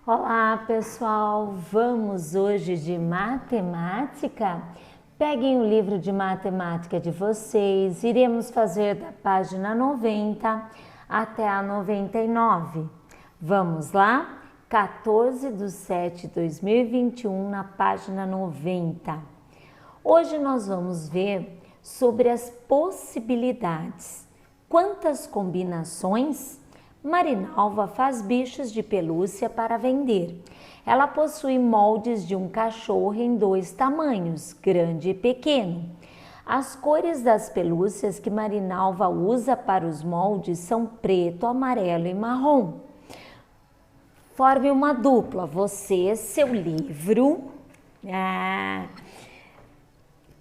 Olá pessoal, vamos hoje de matemática? Peguem o livro de matemática de vocês, iremos fazer da página 90 até a 99. Vamos lá? 14/7/2021 na página 90. Hoje nós vamos ver sobre as possibilidades. Quantas combinações? Marinalva faz bichos de pelúcia para vender. Ela possui moldes de um cachorro em 2 tamanhos, grande e pequeno. As cores das pelúcias que Marinalva usa para os moldes são preto, amarelo e marrom. Forme uma dupla, você, seu livro,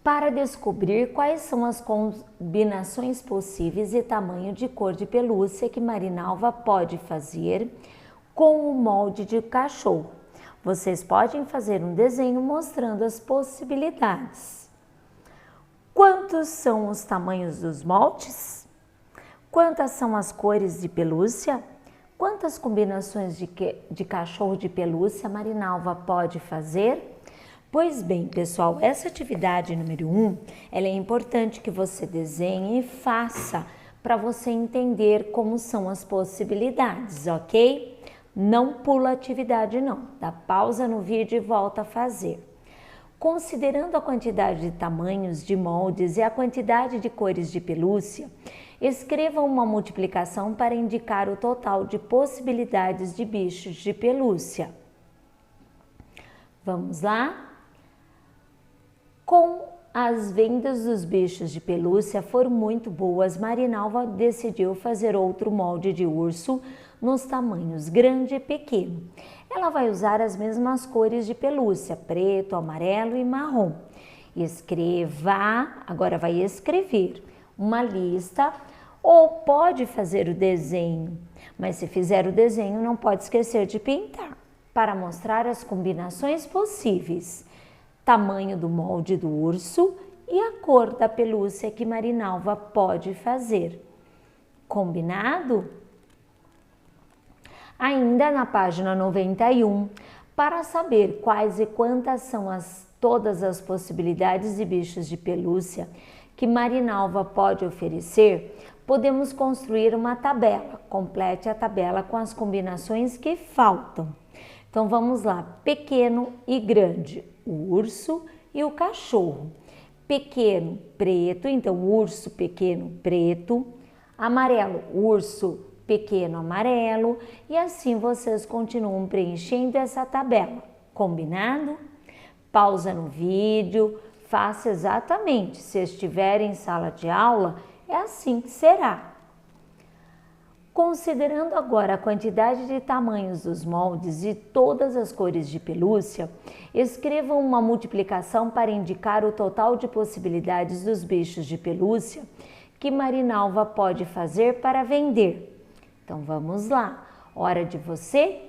para descobrir quais são as combinações possíveis e tamanho de cor de pelúcia que Marinalva pode fazer com o molde de cachorro. Vocês podem fazer um desenho mostrando as possibilidades. Quantos são os tamanhos dos moldes? Quantas são as cores de pelúcia? Quantas combinações de cachorro de pelúcia Marinalva pode fazer? Pois bem, pessoal, essa atividade número 1, ela é importante que você desenhe e faça para você entender como são as possibilidades, ok? Não pula a atividade não, dá pausa no vídeo e volta a fazer. Considerando a quantidade de tamanhos de moldes e a quantidade de cores de pelúcia, escreva uma multiplicação para indicar o total de possibilidades de bichos de pelúcia. Vamos lá? Com as vendas dos bichos de pelúcia foram muito boas, Marinalva decidiu fazer outro molde de urso nos tamanhos grande e pequeno. Ela vai usar as mesmas cores de pelúcia, preto, amarelo e marrom. Agora vai escrever uma lista ou pode fazer o desenho, mas se fizer o desenho não pode esquecer de pintar, para mostrar as combinações possíveis. Tamanho do molde do urso e a cor da pelúcia que Marinalva pode fazer. Combinado? Ainda na página 91, para saber quais e quantas são todas as possibilidades de bichos de pelúcia que Marinalva pode oferecer, podemos construir uma tabela. Complete a tabela com as combinações que faltam. Então vamos lá, pequeno e grande, o urso e o cachorro. Pequeno, preto, então urso pequeno, preto. Amarelo, urso pequeno, amarelo. E assim vocês continuam preenchendo essa tabela. Combinado? Pausa no vídeo, faça exatamente. Se estiver em sala de aula, é assim que será. Considerando agora a quantidade de tamanhos dos moldes e todas as cores de pelúcia, escreva uma multiplicação para indicar o total de possibilidades dos bichos de pelúcia que Marinalva pode fazer para vender. Então vamos lá, hora de você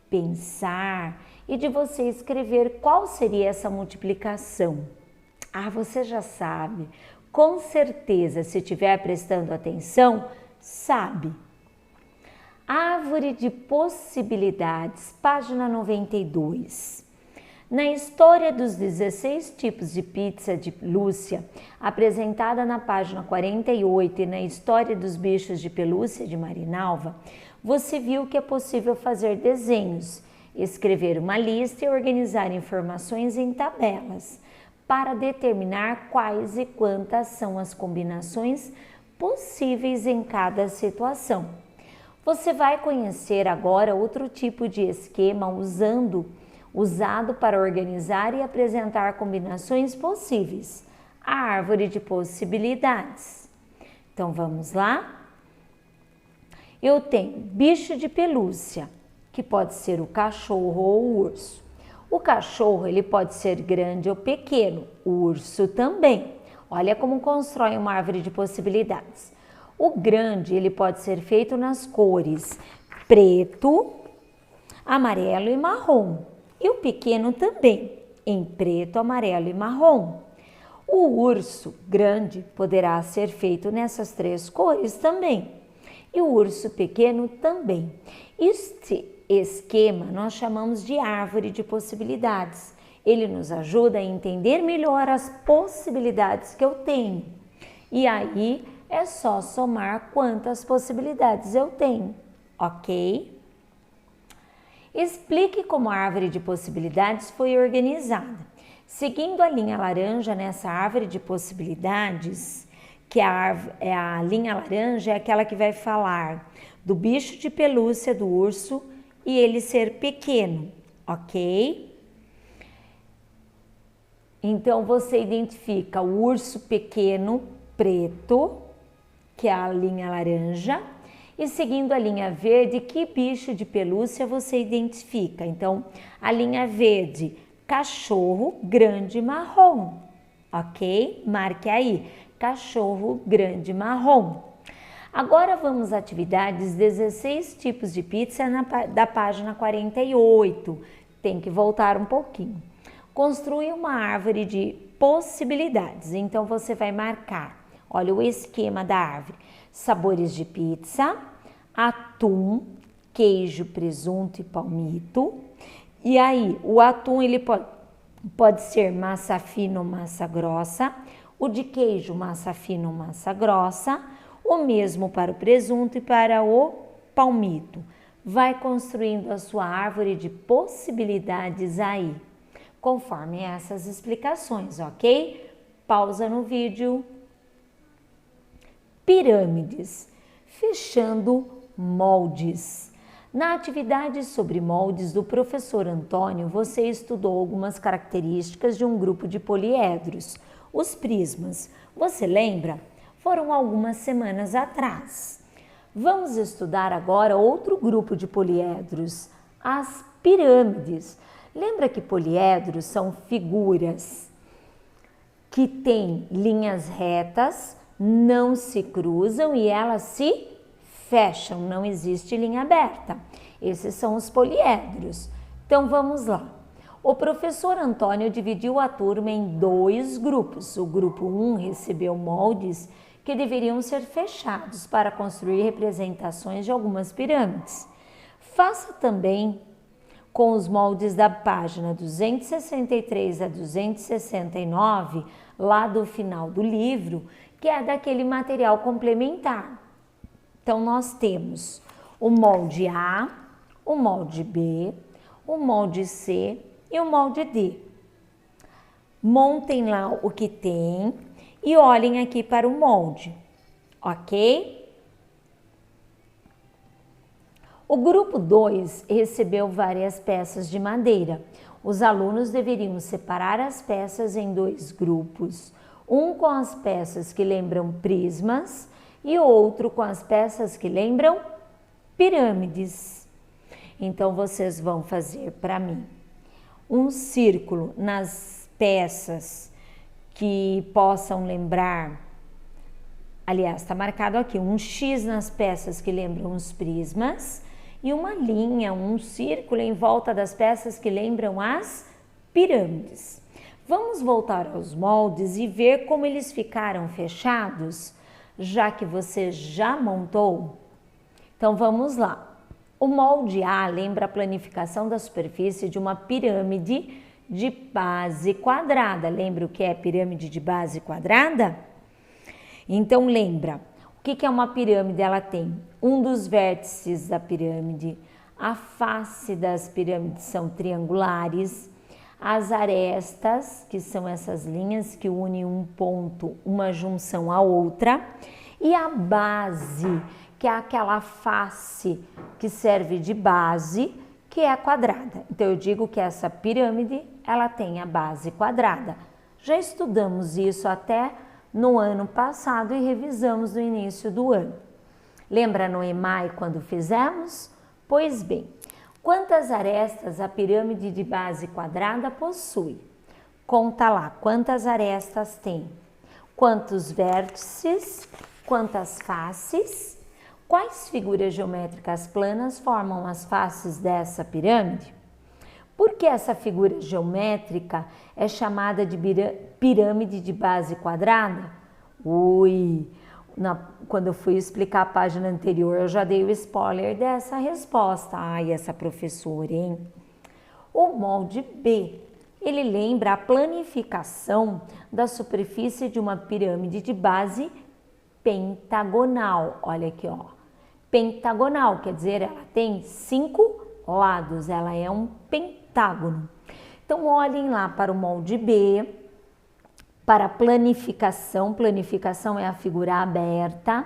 pensar e de você escrever qual seria essa multiplicação. Você já sabe, com certeza, se estiver prestando atenção, sabe. Árvore de possibilidades, página 92. Na história dos 16 tipos de pizza de pelúcia, apresentada na página 48 e na história dos bichos de pelúcia de Marinalva, você viu que é possível fazer desenhos, escrever uma lista e organizar informações em tabelas, para determinar quais e quantas são as combinações possíveis em cada situação. Você vai conhecer agora outro tipo de esquema usado para organizar e apresentar combinações possíveis, a árvore de possibilidades. Então vamos lá? Eu tenho bicho de pelúcia, que pode ser o cachorro ou o urso. O cachorro ele pode ser grande ou pequeno, o urso também. Olha como constrói uma árvore de possibilidades. O grande ele pode ser feito nas cores preto, amarelo e marrom. E o pequeno também, em preto, amarelo e marrom. O urso grande poderá ser feito nessas 3 cores também. E o urso pequeno também. esquema nós chamamos de árvore de possibilidades. Ele nos ajuda a entender melhor as possibilidades que eu tenho. E aí é só somar quantas possibilidades eu tenho, ok? Explique como a árvore de possibilidades foi organizada. Seguindo a linha laranja nessa árvore de possibilidades, que a linha laranja é aquela que vai falar do bicho de pelúcia do urso e ele ser pequeno, ok? Então, você identifica o urso pequeno preto, que é a linha laranja, e seguindo a linha verde, que bicho de pelúcia você identifica? Então, a linha verde, cachorro grande marrom, ok? Marque aí, cachorro grande marrom. Agora vamos às atividades 16 tipos de pizza da página 48. Tem que voltar um pouquinho. Construir uma árvore de possibilidades. Então, você vai marcar, olha o esquema da árvore. Sabores de pizza, atum, queijo, presunto e palmito. E aí, o atum ele pode ser massa fina ou massa grossa. O de queijo, massa fina ou massa grossa. O mesmo para o presunto e para o palmito. Vai construindo a sua árvore de possibilidades aí, conforme essas explicações, ok? Pausa no vídeo. Pirâmides, fechando moldes. Na atividade sobre moldes do professor Antônio, você estudou algumas características de um grupo de poliedros, os prismas. Você lembra? Foram algumas semanas atrás. Vamos estudar agora outro grupo de poliedros, as pirâmides. Lembra que poliedros são figuras que têm linhas retas, não se cruzam e elas se fecham, não existe linha aberta. Esses são os poliedros. Então vamos lá. O professor Antônio dividiu a turma em dois grupos. O grupo 1 recebeu moldes que deveriam ser fechados para construir representações de algumas pirâmides. Faça também com os moldes da página 263 a 269, lá do final do livro, que é daquele material complementar. Então, nós temos o molde A, o molde B, o molde C e o molde D. Montem lá o que tem e olhem aqui para o molde, ok? O grupo 2 recebeu várias peças de madeira. Os alunos deveriam separar as peças em dois grupos, um com as peças que lembram prismas e outro com as peças que lembram pirâmides. Então, vocês vão fazer para mim um círculo nas peças que possam lembrar, aliás, está marcado aqui, um X nas peças que lembram os prismas e uma linha, um círculo em volta das peças que lembram as pirâmides. Vamos voltar aos moldes e ver como eles ficaram fechados, já que você já montou? Então vamos lá. O molde A lembra a planificação da superfície de uma pirâmide de base quadrada. Lembra o que é pirâmide de base quadrada? Então lembra, o que é uma pirâmide? Ela tem um dos vértices da pirâmide, a face das pirâmides são triangulares, as arestas, que são essas linhas que unem um ponto, uma junção à outra, e a base, que é aquela face que serve de base, que é quadrada. Então, eu digo que essa pirâmide, ela tem a base quadrada. Já estudamos isso até no ano passado e revisamos no início do ano. Lembra no EMAI quando fizemos? Pois bem, quantas arestas a pirâmide de base quadrada possui? Conta lá, quantas arestas tem? Quantos vértices? Quantas faces? Quais figuras geométricas planas formam as faces dessa pirâmide? Por que essa figura geométrica é chamada de pirâmide de base quadrada? quando eu fui explicar a página anterior, eu já dei o spoiler dessa resposta. Ai, essa professora, hein? O molde B, ele lembra a planificação da superfície de uma pirâmide de base pentagonal. Olha aqui, ó. Pentagonal, quer dizer, ela tem 5 lados, ela é um pentágono. Então, olhem lá para o molde B, para planificação. Planificação é a figura aberta.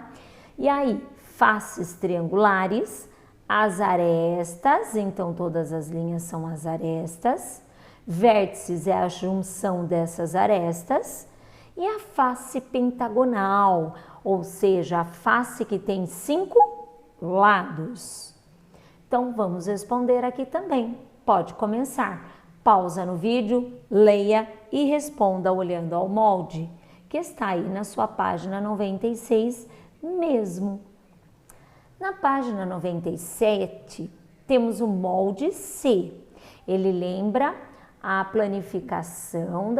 E aí, faces triangulares, as arestas, então todas as linhas são as arestas. Vértices é a junção dessas arestas. E a face pentagonal, ou seja, a face que tem 5 lados. Então, vamos responder aqui também. Pode começar. Pausa no vídeo, leia e responda olhando ao molde, que está aí na sua página 96 mesmo. Na página 97, temos o molde C. Ele lembra a planificação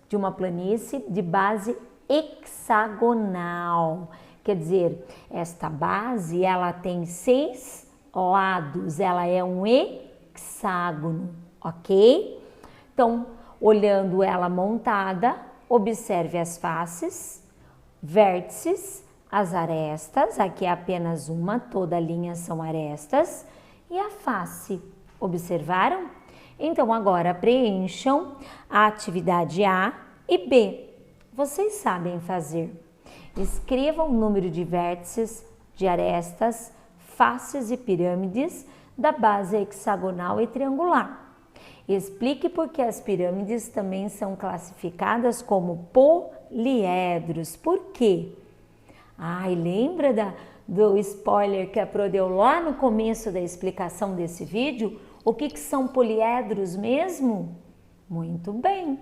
de uma planície de base hexagonal. Quer dizer, esta base ela tem 6 lados, ela é um hexágono, ok? Então, olhando ela montada, observe as faces, vértices, as arestas, aqui é apenas uma, toda a linha são arestas, e a face, observaram? Então, agora preencham a atividade A e B. Vocês sabem fazer. Escrevam o número de vértices, de arestas, faces e pirâmides da base hexagonal e triangular. Explique por que as pirâmides também são classificadas como poliedros. Por quê? Ai, lembra do spoiler que a Pro deu lá no começo da explicação desse vídeo? O que são poliedros mesmo? Muito bem.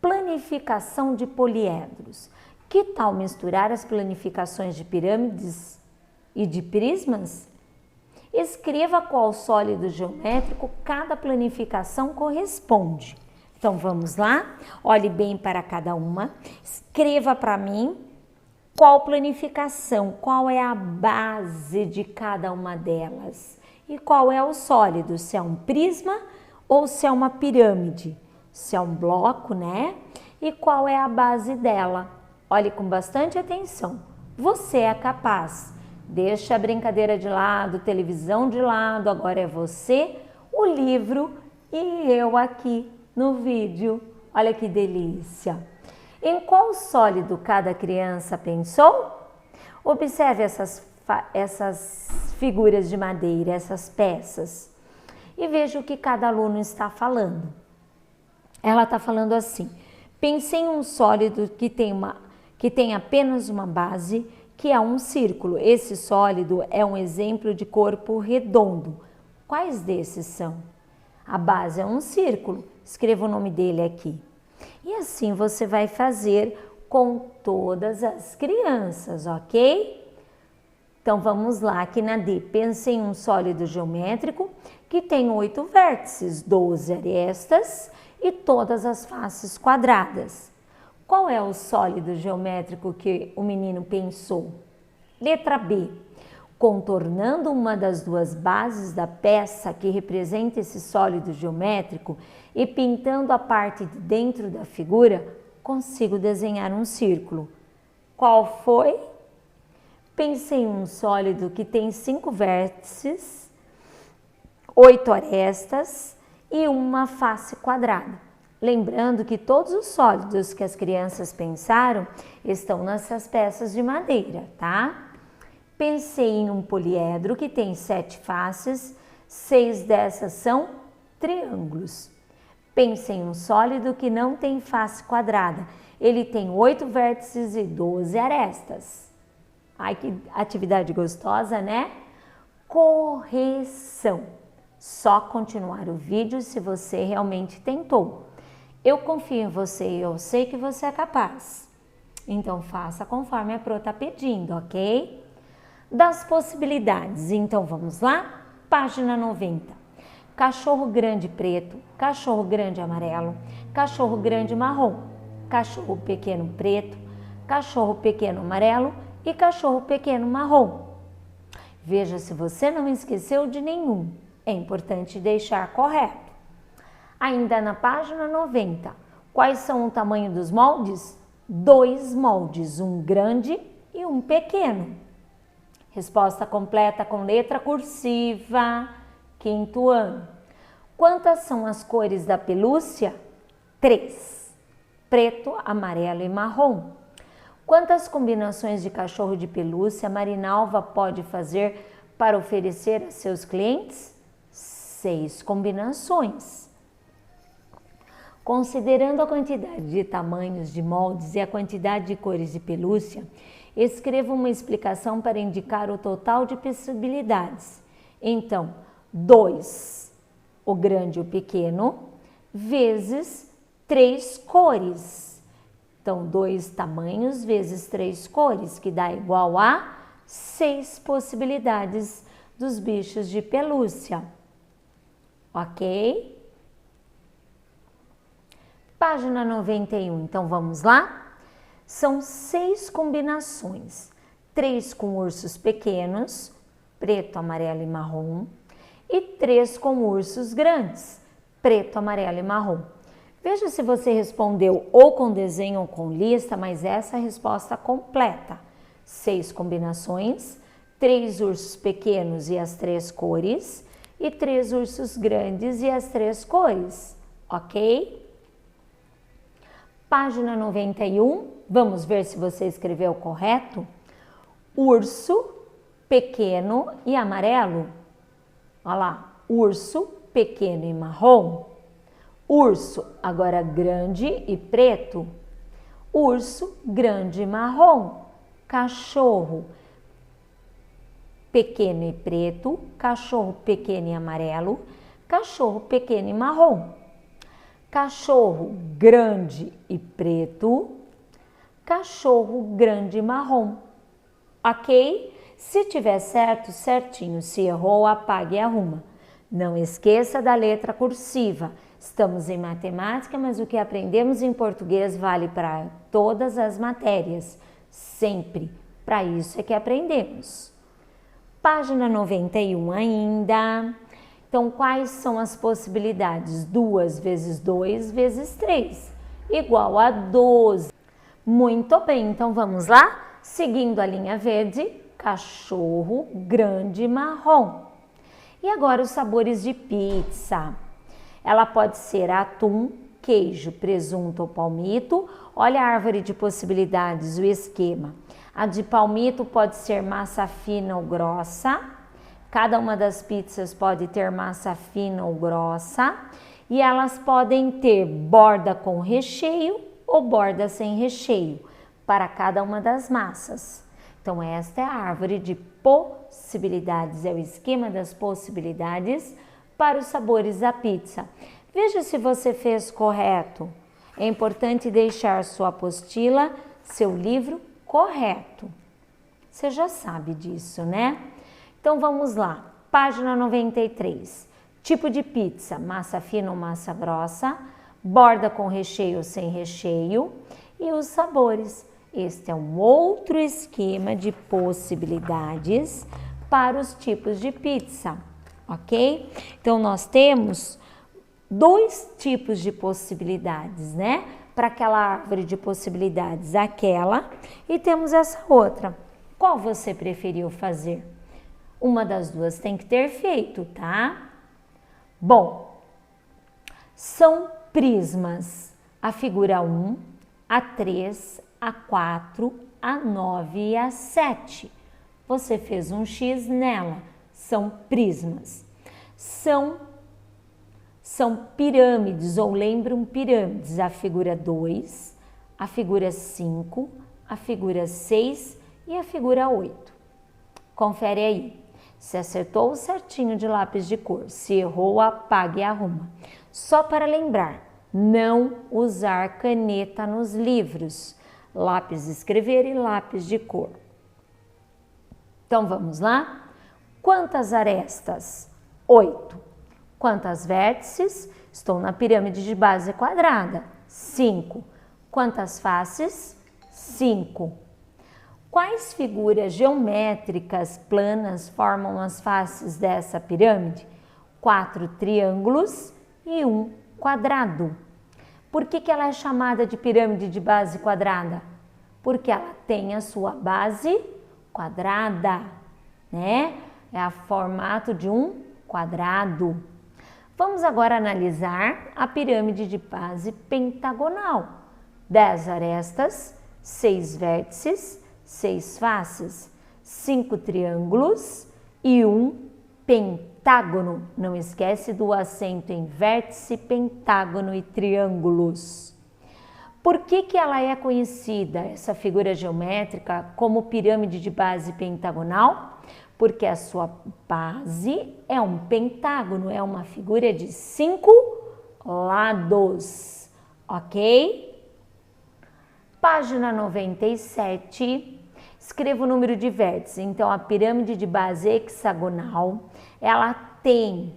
Planificação de poliedros. Que tal misturar as planificações de pirâmides e de prismas? Escreva qual sólido geométrico cada planificação corresponde. Então, vamos lá? Olhe bem para cada uma. Escreva para mim qual planificação, qual é a base de cada uma delas. E qual é o sólido, se é um prisma ou se é uma pirâmide. Se é um bloco, né? E qual é a base dela. Olhe com bastante atenção. Você é capaz. Deixa a brincadeira de lado, televisão de lado, agora é você, o livro e eu aqui no vídeo. Olha que delícia! Em qual sólido cada criança pensou? Observe essas figuras de madeira, essas peças, e veja o que cada aluno está falando. Ela está falando assim: pense em um sólido que tem apenas uma base, que é um círculo. Esse sólido é um exemplo de corpo redondo. Quais desses são? A base é um círculo. Escreva o nome dele aqui. E assim você vai fazer com todas as crianças, ok? Então vamos lá, aqui na D. Pense em um sólido geométrico que tem 8 vértices, 12 arestas e todas as faces quadradas. Qual é o sólido geométrico que o menino pensou? Letra B. Contornando uma das duas bases da peça que representa esse sólido geométrico e pintando a parte de dentro da figura, consigo desenhar um círculo. Qual foi? Pense em um sólido que tem 5 vértices, 8 arestas e uma face quadrada. Lembrando que todos os sólidos que as crianças pensaram estão nessas peças de madeira, tá? Pensei em um poliedro que tem 7 faces, 6 dessas são triângulos. Pensei em um sólido que não tem face quadrada. Ele tem 8 vértices e 12 arestas. Ai, que atividade gostosa, né? Correção. Só continuar o vídeo se você realmente tentou. Eu confio em você e eu sei que você é capaz. Então, faça conforme a Pro está pedindo, ok? Das possibilidades. Então, vamos lá? Página 90. Cachorro grande preto, cachorro grande amarelo, cachorro grande marrom, cachorro pequeno preto, cachorro pequeno amarelo e cachorro pequeno marrom. Veja se você não esqueceu de nenhum. É importante deixar correto. Ainda na página 90, quais são o tamanho dos moldes? 2 moldes, um grande e um pequeno. Resposta completa com letra cursiva, 5º ano. Quantas são as cores da pelúcia? 3. Preto, amarelo e marrom. Quantas combinações de cachorro de pelúcia Marinalva pode fazer para oferecer a seus clientes? 6 combinações. Considerando a quantidade de tamanhos de moldes e a quantidade de cores de pelúcia, escreva uma explicação para indicar o total de possibilidades. Então, 2, o grande e o pequeno, vezes 3 cores. Então, 2 tamanhos vezes 3 cores, que dá igual a 6 possibilidades dos bichos de pelúcia. Ok? Página 91, então vamos lá? São 6 combinações. 3 com ursos pequenos, preto, amarelo e marrom, e 3 com ursos grandes, preto, amarelo e marrom. Veja se você respondeu ou com desenho ou com lista, mas essa é a resposta completa. 6 combinações, 3 ursos pequenos e as 3 cores, e 3 ursos grandes e as 3 cores, ok? Página 91, vamos ver se você escreveu correto. Urso, pequeno e amarelo. Olha lá, urso, pequeno e marrom. Urso, agora grande e preto. Urso, grande e marrom. Cachorro, pequeno e preto. Cachorro, pequeno e amarelo. Cachorro, pequeno e marrom. Cachorro, grande e preto. Cachorro, grande e marrom. Ok? Se tiver certo, certinho. Se errou, apague e arruma. Não esqueça da letra cursiva. Estamos em matemática, mas o que aprendemos em português vale para todas as matérias. Sempre. Para isso é que aprendemos. Página 91 ainda. Então, quais são as possibilidades? 2 vezes 2 vezes 3, igual a 12. Muito bem, então vamos lá? Seguindo a linha verde, cachorro, grande, marrom. E agora os sabores de pizza. Ela pode ser atum, queijo, presunto ou palmito. Olha a árvore de possibilidades, o esquema. A de palmito pode ser massa fina ou grossa. Cada uma das pizzas pode ter massa fina ou grossa. E elas podem ter borda com recheio ou borda sem recheio para cada uma das massas. Então, esta é a árvore de possibilidades, é o esquema das possibilidades para os sabores da pizza. Veja se você fez correto. É importante deixar sua apostila, seu livro correto. Você já sabe disso, né? Então vamos lá. Página 93. Tipo de pizza: massa fina ou massa grossa, borda com recheio ou sem recheio, e os sabores. Este é um outro esquema de possibilidades para os tipos de pizza, ok? Então, nós temos 2 tipos de possibilidades, né? Para aquela árvore de possibilidades, aquela, e temos essa outra. Qual você preferiu fazer? Uma das duas tem que ter feito, tá? Bom, são prismas: a figura 1, a 3, a 4, a 9 e a 7. Você fez um X nela. São prismas. São pirâmides, ou lembram pirâmides: a figura 2, a figura 5, a figura 6 e a figura 8. Confere aí. Se acertou certinho de lápis de cor, se errou, apague e arruma. Só para lembrar, não usar caneta nos livros. Lápis de escrever e lápis de cor. Então vamos lá? Quantas arestas? 8. Quantas vértices? Estou na pirâmide de base quadrada. 5. Quantas faces? 5. Quais figuras geométricas planas formam as faces dessa pirâmide? 4 triângulos e um quadrado. Por que ela é chamada de pirâmide de base quadrada? Porque ela tem a sua base quadrada, né? É o formato de um quadrado. Vamos agora analisar a pirâmide de base pentagonal. 10 arestas, 6 vértices, 6 faces, 5 triângulos e um pentágono. Não esquece do acento em vértice, pentágono e triângulos. Por que ela é conhecida, essa figura geométrica, como pirâmide de base pentagonal? Porque a sua base é um pentágono, é uma figura de 5 lados, ok? Página 97, escreva o número de vértices. Então, a pirâmide de base hexagonal, ela tem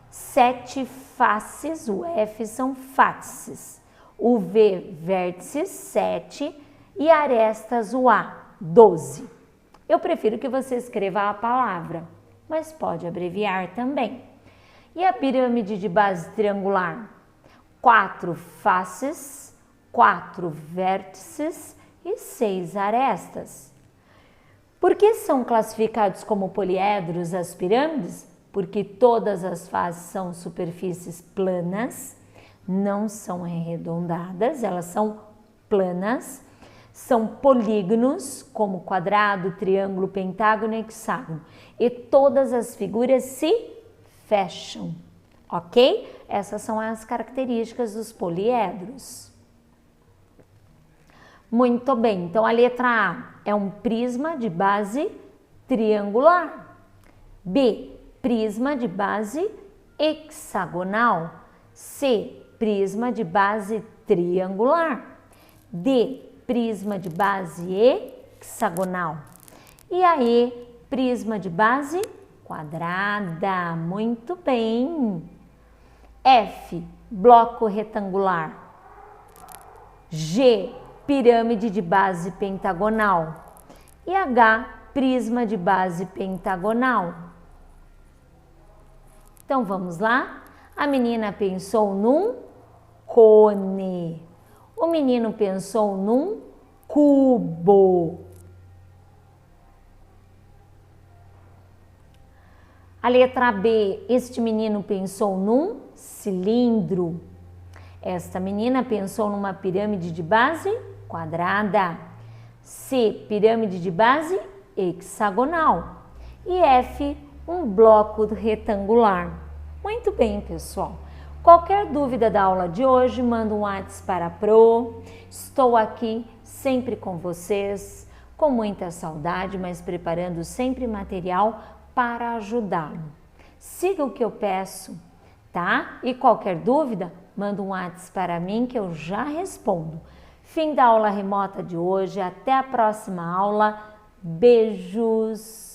7 faces, o F são faces, o V vértices, 7 e arestas, o A, 12. Eu prefiro que você escreva a palavra, mas pode abreviar também. E a pirâmide de base triangular? 4 faces, 4 vértices e 6 arestas. Por que são classificados como poliedros as pirâmides? Porque todas as faces são superfícies planas, não são arredondadas, elas são planas. São polígonos, como quadrado, triângulo, pentágono e hexágono. E todas as figuras se fecham, ok? Essas são as características dos poliedros. Muito bem, então a letra A é um prisma de base triangular. B, prisma de base hexagonal. C, prisma de base triangular. D, prisma de base hexagonal. E a E, prisma de base quadrada. Muito bem. F, bloco retangular. G, pirâmide de base pentagonal. E H, prisma de base pentagonal. Então vamos lá? A menina pensou num cone. O menino pensou num cubo. A letra B, este menino pensou num cilindro. Esta menina pensou numa pirâmide de base quadrada. C, pirâmide de base hexagonal. E F, um bloco retangular. Muito bem, pessoal. Qualquer dúvida da aula de hoje, manda um WhatsApp para a Pro. Estou aqui sempre com vocês, com muita saudade, mas preparando sempre material para ajudá-lo. Siga o que eu peço, tá? E qualquer dúvida, manda um WhatsApp para mim que eu já respondo. Fim da aula remota de hoje, até a próxima aula. Beijos!